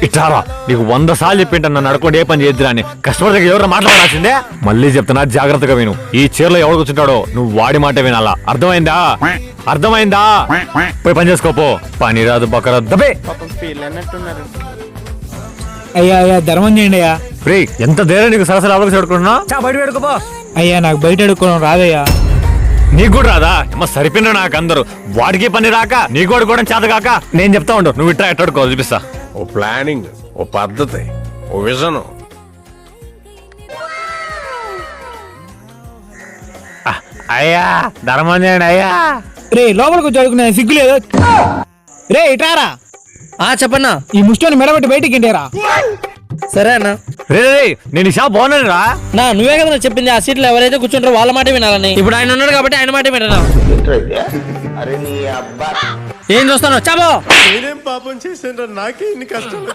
ఇట్లారా నీకు 100 సార్లు చెప్పింటా నన్ను అడగకుండా ఏ పని చేద్దిరా అని. కస్టమర్ దగ్గర ఎవరు మాట్లాడాల్సిందే. మళ్ళీ చెప్తున్నా జాగ్రత్తగా విను. ఈ చీరలో ఎవరు కూర్చుంటాడో నువ్వు వాడి మాట వినాలా. అర్థమైందా? అర్థమైందా? పోయి పని చేసుకోపో. పని రాదు బకరా దబే. అయ్యా అయ్యా ధర్మం చేయండి అయ్యా. రే ఎంత ధైర్యం నీకు సరసలు అవకాశం పెట్టుకుంటున్నా. బయట పెట్టుకోపో. అయ్యా నాకు బయట అడుక్కోవడం రాదయ్యా. నీకు కూడా రాదా? సరిపోయినా నాకు అందరూ. వాడికి పని రాక నీకు కూడా కూడా చేత కాక నేను చెప్తా ఉండు. నువ్వు ఇట్లా ఎట్టాడుకో చూపిస్తా. ఓ ప్లానింగ్, ఓ పద్ధతి, ఓ విజన్. అయ్యా ధర్మం చేయండి అయ్యా. రే లోపలికి వచ్చి అడుగున్నా సిగ్గులేదు. రే ఇటారా. చెప్పన్నా. ఈ ముష్టోని మెడబెట్టి బయటికి ఇంటేరా. సరే అన్న. రే నేను ఈ షాప్ బాగున్నాను రా. నువ్వే కదా చెప్పింది ఆ సీట్లో ఎవరైతే కూర్చుంటారో వాళ్ళ మాట వినాలని. ఇప్పుడు ఆయన ఉన్నాడు కాబట్టి ఆయన మాట వినరా. ఏం చూస్తాను చాబో. నేనేం పాపం చేశాను, నాకే ఇన్ని కష్టాలు.